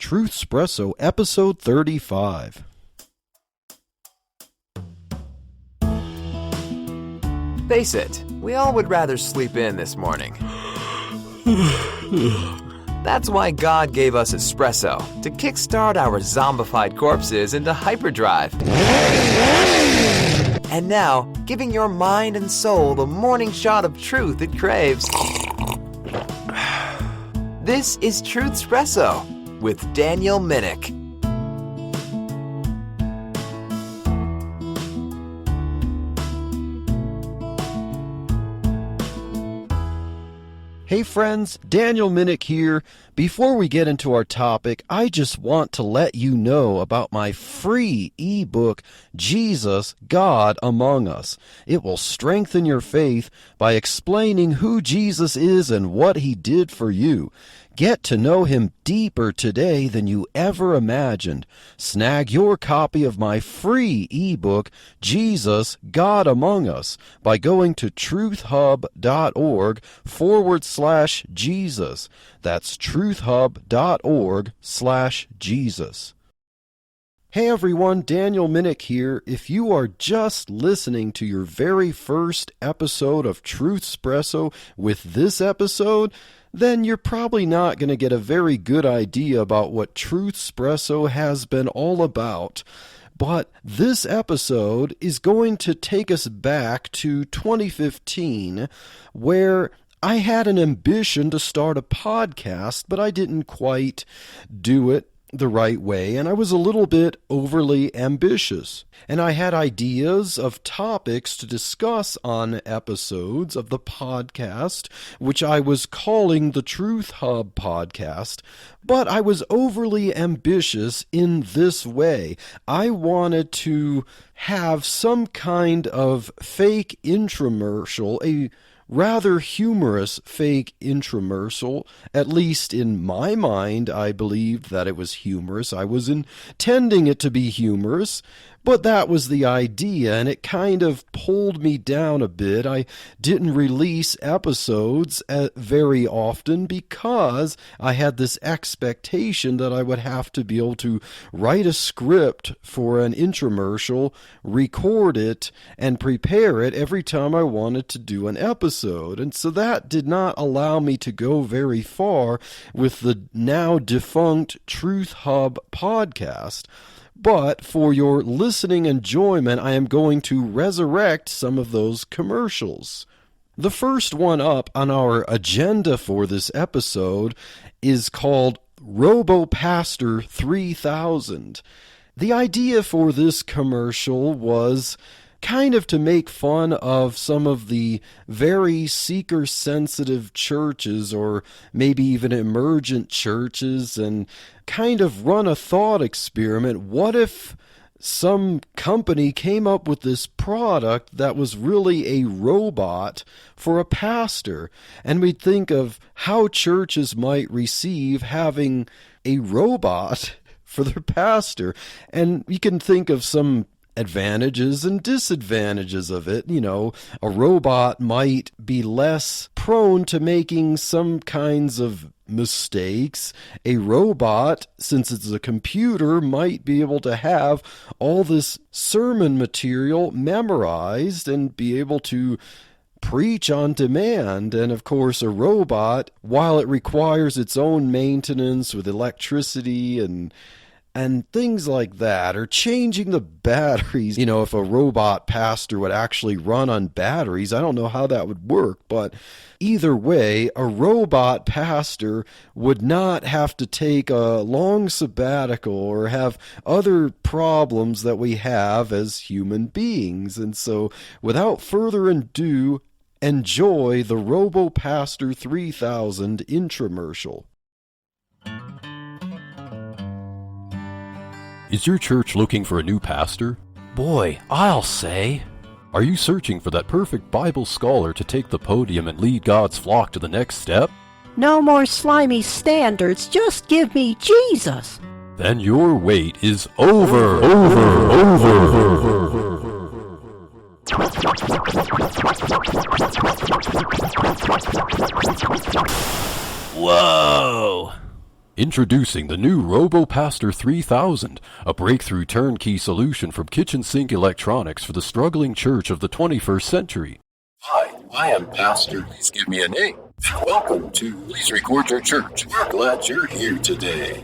Truthspresso, episode 35. Face it, we all would rather sleep in this morning. That's why God gave us espresso, to kickstart our zombified corpses into hyperdrive. And now, giving your mind and soul the morning shot of truth it craves. This is Truthspresso with Daniel Minnick. Hey friends, Daniel Minnick here. Before we get into our topic, I just want to let you know about my free ebook, Jesus, God Among Us. It will strengthen your faith by explaining who Jesus is and what he did for you. Get to know him deeper today than you ever imagined. Snag your copy of my free ebook, Jesus, God Among Us, by going to truthhub.org/Jesus. That's truthhub.org/Jesus. Hey everyone, Daniel Minnick here. If you are just listening to your very first episode of Truthspresso with this episode, then you're probably not going to get a very good idea about what Truthspresso has been all about. But this episode is going to take us back to 2015, where I had an ambition to start a podcast, but I didn't quite do it the right way, and I was a little bit overly ambitious. And I had ideas of topics to discuss on episodes of the podcast, which I was calling the Truth Hub podcast, but I was overly ambitious in this way. I wanted to have some kind of fake infomercial, a rather humorous fake infomercial. At least in my mind, I believed that it was humorous. I was intending it to be humorous, but that was the idea, and it kind of pulled me down a bit. I didn't release episodes very often because I had this expectation that I would have to be able to write a script for an infomercial, record it, and prepare it every time I wanted to do an episode. And so that did not allow me to go very far with the now defunct Truth Hub podcast. But for your listening enjoyment, I am going to resurrect some of those commercials. The first one up on our agenda for this episode is called Robo Pastor 3000. The idea for this commercial was kind of to make fun of some of the very seeker-sensitive churches, or maybe even emergent churches, and kind of run a thought experiment. What if some company came up with this product that was really a robot for a pastor? And we'd think of how churches might receive having a robot for their pastor. And you can think of some advantages and disadvantages of it. You know, a robot might be less prone to making some kinds of mistakes. A robot, since it's a computer, might be able to have all this sermon material memorized and be able to preach on demand. And of course, a robot, while it requires its own maintenance with electricity and things like that, or changing the batteries. You know, if a robot pastor would actually run on batteries, I don't know how that would work, but either way, a robot pastor would not have to take a long sabbatical or have other problems that we have as human beings. And so, without further ado, enjoy the Robo Pastor 3000 infomercial. Is your church looking for a new pastor? Boy, I'll say. Are you searching for that perfect Bible scholar to take the podium and lead God's flock to the next step? No more slimy standards, just give me Jesus. Then your wait is over. Whoa! Introducing the new Robo Pastor 3000, a breakthrough turnkey solution from kitchen sink electronics for the struggling church of the 21st century. Hi, I am Pastor. Please give me a name. Welcome to Please Record Your Church. We're glad you're here today.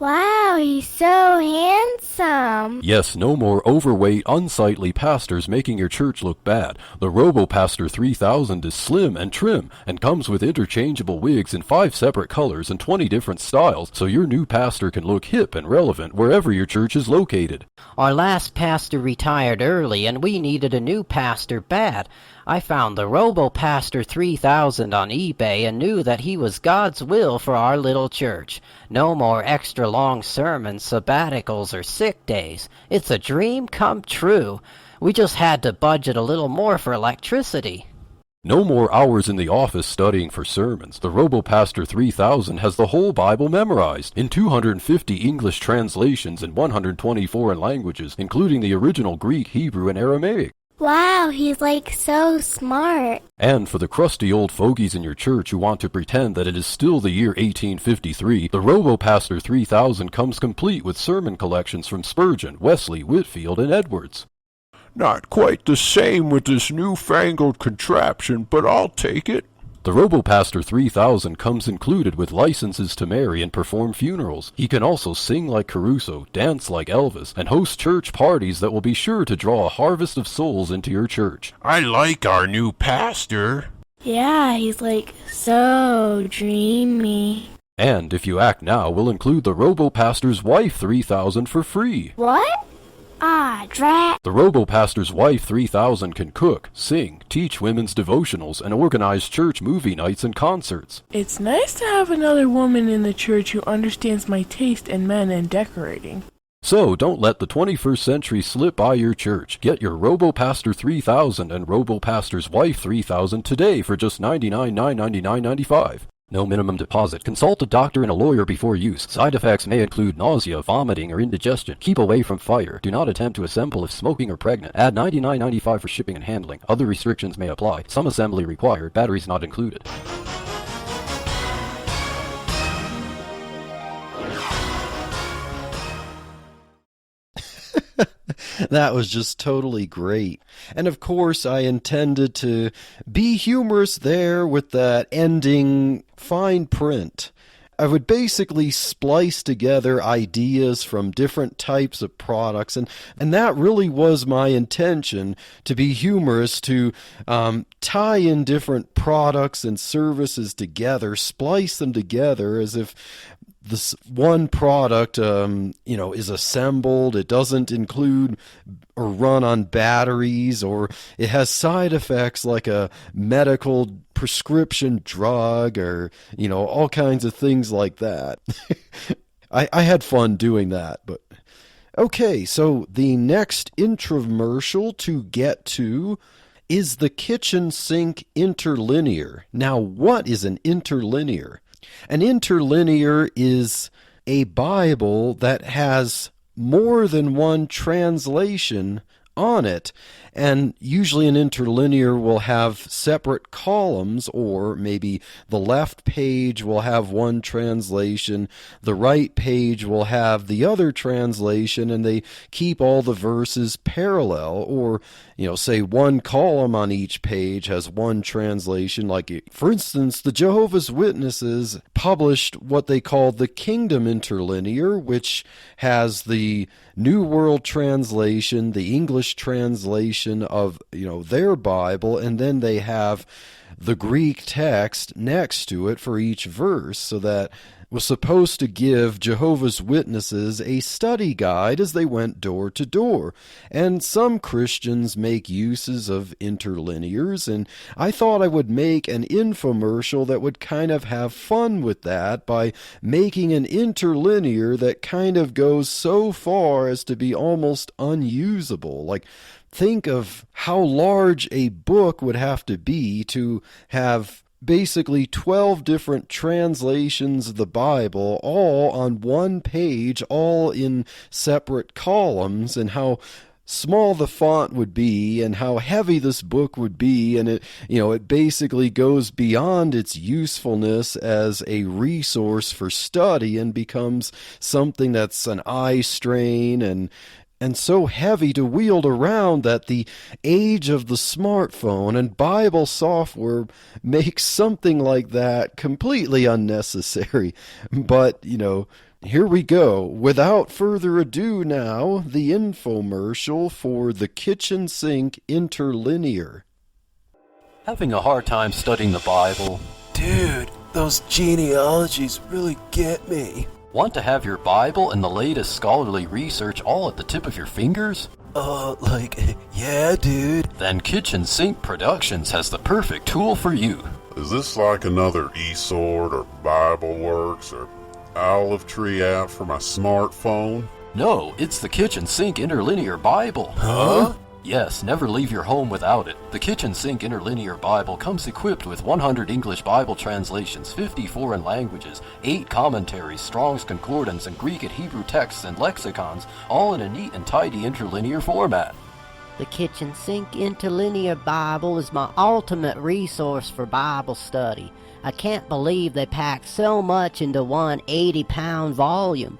Wow, he's so handsome. Yes, no more overweight, unsightly pastors making your church look bad. The Robo Pastor 3000 is slim and trim and comes with interchangeable wigs in 5 separate colors and 20 different styles, so your new pastor can look hip and relevant wherever your church is located. Our last pastor retired early and we needed a new pastor bad. I found the Robo Pastor 3000 on eBay and knew that he was God's will for our little church. No more extra long sermons, sabbaticals, or sick days. It's a dream come true. We just had to budget a little more for electricity. No more hours in the office studying for sermons. The Robo Pastor 3000 has the whole Bible memorized in 250 English translations and 120 foreign languages, including the original Greek, Hebrew, and Aramaic. Wow, he's like so smart. And for the crusty old fogies in your church who want to pretend that it is still the year 1853, the Robo Pastor 3000 comes complete with sermon collections from Spurgeon, Wesley, Whitfield, and Edwards. Not quite the same with this newfangled contraption, but I'll take it. The Robo Pastor 3000 comes included with licenses to marry and perform funerals. He can also sing like Caruso, dance like Elvis, and host church parties that will be sure to draw a harvest of souls into your church. I like our new pastor. Yeah, he's like so dreamy. And if you act now, we'll include the Robo Pastor's Wife 3000 for free. What? Ah, drat. The Robo Pastor's Wife 3000 can cook, sing, teach women's devotionals, and organize church movie nights and concerts. It's nice to have another woman in the church who understands my taste in men and decorating. So don't let the 21st century slip by your church. Get your Robo Pastor 3000 and Robo Pastor's Wife 3000 today for just $99,999.95. No minimum deposit. Consult a doctor and a lawyer before use. Side effects may include nausea, vomiting, or indigestion. Keep away from fire. Do not attempt to assemble if smoking or pregnant. Add $99.95 for shipping and handling. Other restrictions may apply. Some assembly required. Batteries not included. That was just totally great. And of course, I intended to be humorous there with that ending fine print. I would basically splice together ideas from different types of products, and that really was my intention, to be humorous, to tie in different products and services together, splice them together as if this one product, is assembled. It doesn't include or run on batteries, or it has side effects like a medical prescription drug, or, all kinds of things like that. I had fun doing that, but okay. So the next infomercial to get to is the kitchen sink Interlinear. Now, what is an Interlinear? An Interlinear is a Bible that has more than one translation on it, and usually an interlinear will have separate columns, or maybe the left page will have one translation, the right page will have the other translation, and they keep all the verses parallel, or say one column on each page has one translation. Like, for instance, the Jehovah's Witnesses published what they called the Kingdom Interlinear, which has the New World Translation, the English translation of their Bible, and then they have the Greek text next to it for each verse, so that was supposed to give Jehovah's Witnesses a study guide as they went door to door. And some Christians make uses of interlinears, and I thought I would make an infomercial that would kind of have fun with that by making an interlinear that kind of goes so far as to be almost unusable. Like, think of how large a book would have to be to have basically 12 different translations of the Bible, all on one page, all in separate columns, and how small the font would be and how heavy this book would be, and it basically goes beyond its usefulness as a resource for study and becomes something that's an eye strain and so heavy to wield around that the age of the smartphone and Bible software makes something like that completely unnecessary. But, here we go. Without further ado now, the infomercial for the kitchen sink Interlinear. Having a hard time studying the Bible? Dude, those genealogies really get me. Want to have your Bible and the latest scholarly research all at the tip of your fingers? Yeah, dude. Then Kitchen Sink Productions has the perfect tool for you. Is this like another eSword or BibleWorks or Olive Tree app for my smartphone? No, it's the Kitchen Sink Interlinear Bible. Huh? Yes, never leave your home without it. The Kitchen Sink Interlinear Bible comes equipped with 100 English Bible translations, 50 foreign languages, 8 commentaries, Strong's Concordance, and Greek and Hebrew texts and lexicons, all in a neat and tidy interlinear format. The Kitchen Sink Interlinear Bible is my ultimate resource for Bible study. I can't believe they packed so much into one 80-pound volume.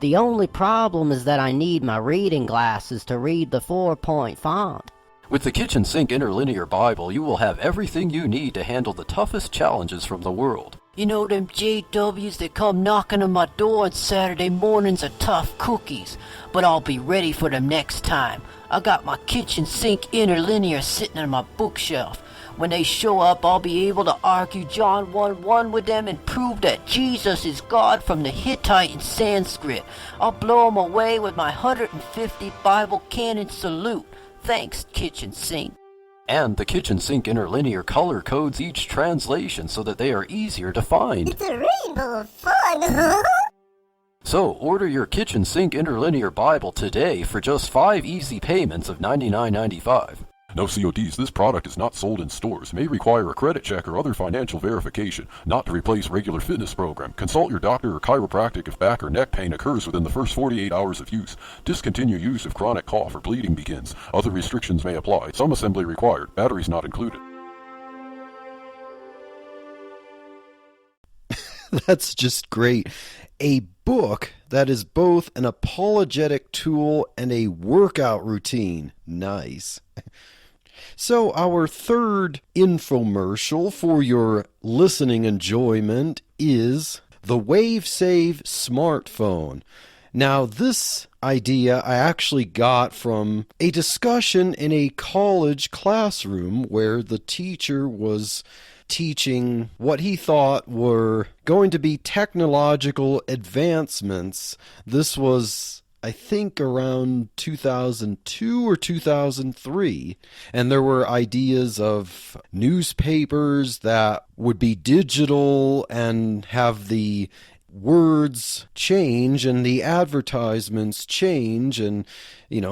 The only problem is that I need my reading glasses to read the 4-point font. With the Kitchen Sink Interlinear Bible, you will have everything you need to handle the toughest challenges from the world. You know them JWs that come knocking on my door on Saturday mornings are tough cookies, but I'll be ready for them next time. I got my Kitchen Sink Interlinear sitting on my bookshelf. When they show up, I'll be able to argue John 1:1 with them and prove that Jesus is God from the Hittite and Sanskrit. I'll blow them away with my 150 Bible canon salute. Thanks, Kitchen Sink. And the Kitchen Sink Interlinear color codes each translation so that they are easier to find. It's a rainbow of fun. So, order your Kitchen Sink Interlinear Bible today for just 5 easy payments of $99.95. No CODs. This product is not sold in stores. May require a credit check or other financial verification. Not to replace regular fitness program. Consult your doctor or chiropractic if back or neck pain occurs within the first 48 hours of use. Discontinue use if chronic cough or bleeding begins. Other restrictions may apply. Some assembly required. Batteries not included. That's just great. A book that is both an apologetic tool and a workout routine. Nice. So our third infomercial for your listening enjoyment is the WaveSave smartphone. Now, this idea I actually got from a discussion in a college classroom where the teacher was teaching what he thought were going to be technological advancements. This was, I think, around 2002 or 2003, and there were ideas of newspapers that would be digital and have the words change and the advertisements change, and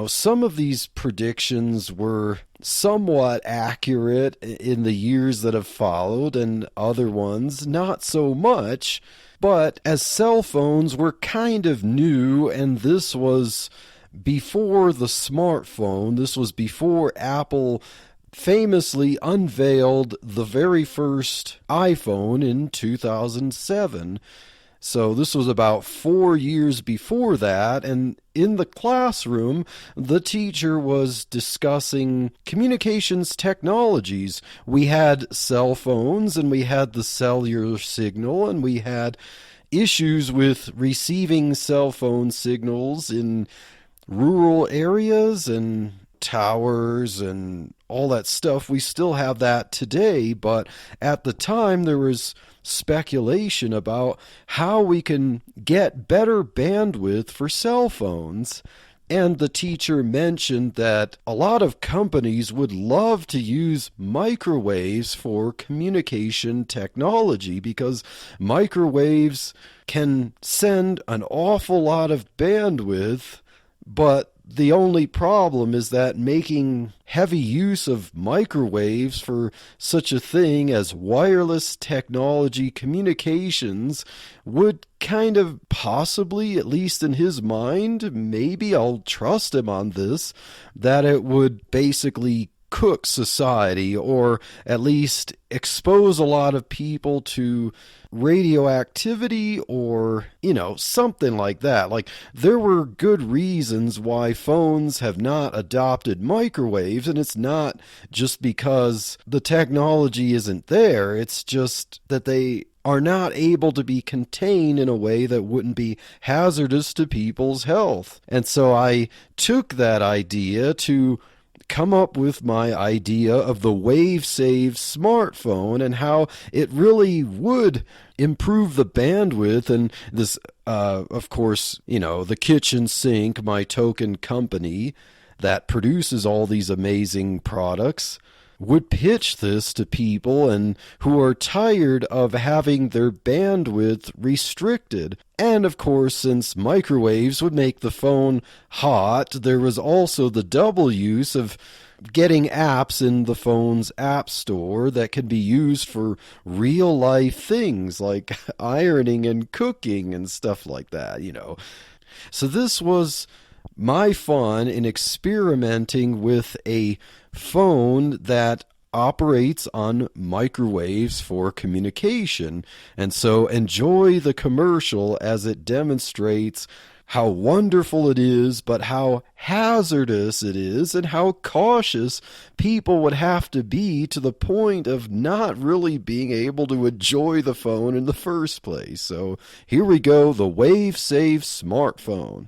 some of these predictions were somewhat accurate in the years that have followed, and other ones not so much. But as cell phones were kind of new, and this was before the smartphone, this was before Apple famously unveiled the very first iPhone in 2007. So this was about 4 years before that, and in the classroom, the teacher was discussing communications technologies. We had cell phones, and we had the cellular signal, and we had issues with receiving cell phone signals in rural areas and towers and all that stuff. We still have that today, but at the time there was speculation about how we can get better bandwidth for cell phones. And the teacher mentioned that a lot of companies would love to use microwaves for communication technology because microwaves can send an awful lot of bandwidth, but the only problem is that making heavy use of microwaves for such a thing as wireless technology communications would kind of possibly, at least in his mind, maybe I'll trust him on this, that it would basically cook society, or at least expose a lot of people to radioactivity, or, something like that. Like, there were good reasons why phones have not adopted microwaves, and it's not just because the technology isn't there, it's just that they are not able to be contained in a way that wouldn't be hazardous to people's health. And so I took that idea to come up with my idea of the WaveSave smartphone and how it really would improve the bandwidth. And this, of course, the kitchen sink, my token company that produces all these amazing products, would pitch this to people and who are tired of having their bandwidth restricted. And of course, since microwaves would make the phone hot, there was also the double use of getting apps in the phone's app store that can be used for real life things like ironing and cooking and stuff like that, So this was my fun in experimenting with a phone that operates on microwaves for communication. And so enjoy the commercial as it demonstrates how wonderful it is, but how hazardous it is, and how cautious people would have to be to the point of not really being able to enjoy the phone in the first place. So here we go, the WaveSave smartphone.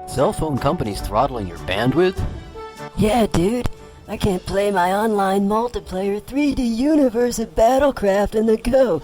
Cell phone companies throttling your bandwidth? Yeah, dude. I can't play my online multiplayer 3D universe of Battlecraft on the go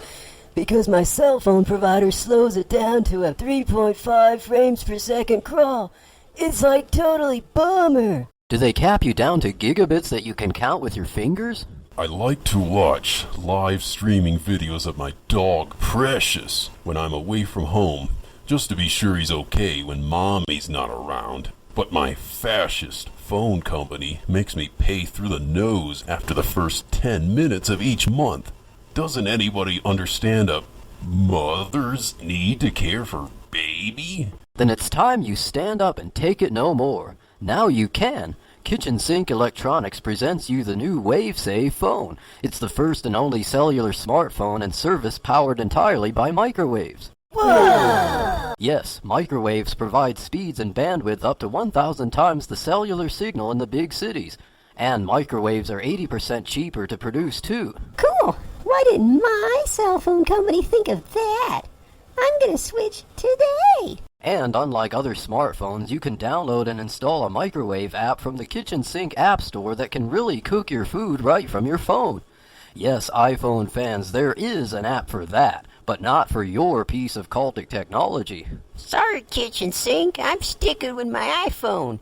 because my cell phone provider slows it down to a 3.5 frames per second crawl. It's like totally bummer. Do they cap you down to gigabits that you can count with your fingers? I like to watch live streaming videos of my dog Precious when I'm away from home, just to be sure he's okay when mommy's not around. But my fascist phone company makes me pay through the nose after the first 10 minutes of each month. Doesn't anybody understand a mother's need to care for baby? Then it's time you stand up and take it no more. Now you can. Kitchen Sink Electronics presents you the new WaveSave phone. It's the first and only cellular smartphone and service powered entirely by microwaves. Whoa! Yes, microwaves provide speeds and bandwidth up to 1,000 times the cellular signal in the big cities. And microwaves are 80% cheaper to produce too. Cool! Why didn't my cell phone company think of that? I'm gonna switch today! And unlike other smartphones, you can download and install a microwave app from the Kitchen Sink App Store that can really cook your food right from your phone. Yes, iPhone fans, there is an app for that, but not for your piece of cultic technology. Sorry, Kitchen Sink, I'm sticking with my iPhone.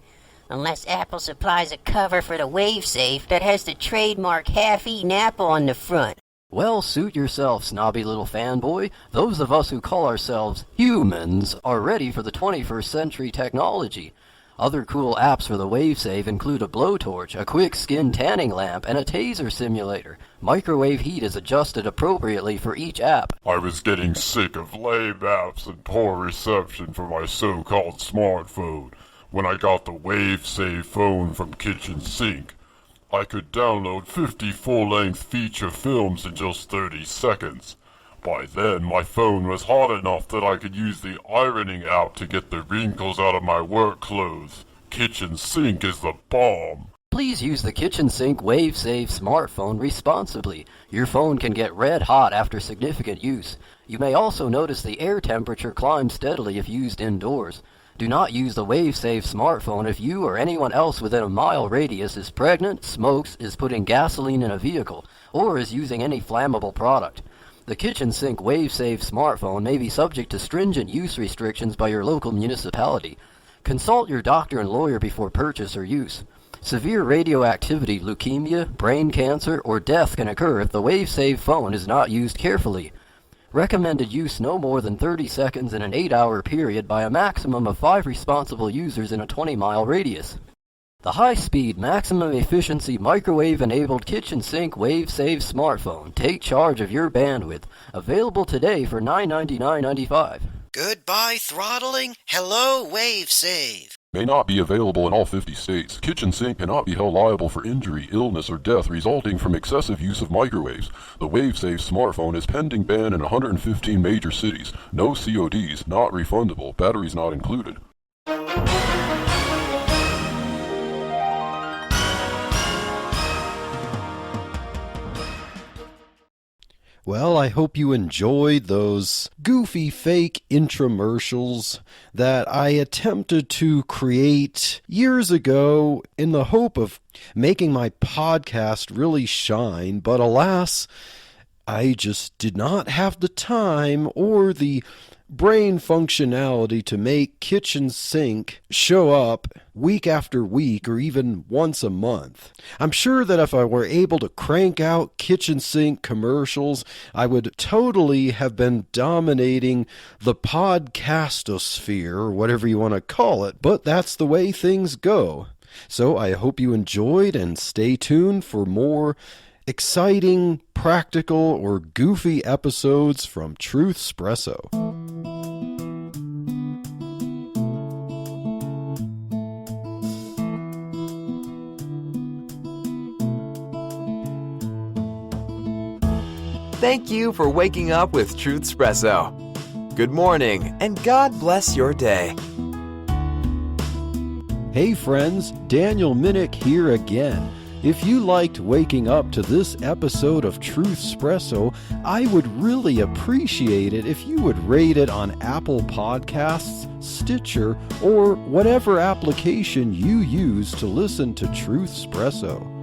Unless Apple supplies a cover for the WaveSave that has the trademark half-eaten apple on the front. Well, suit yourself, snobby little fanboy. Those of us who call ourselves humans are ready for the 21st century technology. Other cool apps for the WaveSave include a blowtorch, a quick skin tanning lamp, and a taser simulator. Microwave heat is adjusted appropriately for each app. I was getting sick of lame apps and poor reception for my so-called smartphone. When I got the WaveSave phone from Kitchen Sink, I could download 50 full-length feature films in just 30 seconds. By then, my phone was hot enough that I could use the ironing app to get the wrinkles out of my work clothes. Kitchen Sink is the bomb. Please use the Kitchen Sink WaveSave smartphone responsibly. Your phone can get red hot after significant use. You may also notice the air temperature climb steadily if used indoors. Do not use the WaveSave smartphone if you or anyone else within a mile radius is pregnant, smokes, is putting gasoline in a vehicle, or is using any flammable product. The Kitchen Sink WaveSave smartphone may be subject to stringent use restrictions by your local municipality. Consult your doctor and lawyer before purchase or use. Severe radioactivity, leukemia, brain cancer, or death can occur if the WaveSave phone is not used carefully. Recommended use no more than 30 seconds in an 8-hour period by a maximum of 5 responsible users in a 20-mile radius. The high-speed, maximum efficiency, microwave-enabled kitchen sink WaveSave smartphone. Take charge of your bandwidth. Available today for $999.95. Goodbye throttling. Hello, WaveSave. May not be available in all 50 states. Kitchen sink cannot be held liable for injury, illness, or death resulting from excessive use of microwaves. The WaveSave smartphone is pending ban in 115 major cities. No CODs, not refundable, batteries not included. Well, I hope you enjoyed those goofy fake infomercials that I attempted to create years ago in the hope of making my podcast really shine, but alas, I just did not have the time or the brain functionality to make Kitchen Sink show up week after week or even once a month. I'm sure that if I were able to crank out Kitchen Sink commercials, I would totally have been dominating the podcastosphere, or whatever you want to call it, but that's the way things go. So I hope you enjoyed, and stay tuned for more exciting, practical, or goofy episodes from Truthspresso. Thank you for waking up with Truthspresso. Good morning, and God bless your day. Hey friends, Daniel Minnick here again. If you liked waking up to this episode of Truthspresso, I would really appreciate it if you would rate it on Apple Podcasts, Stitcher, or whatever application you use to listen to Truthspresso.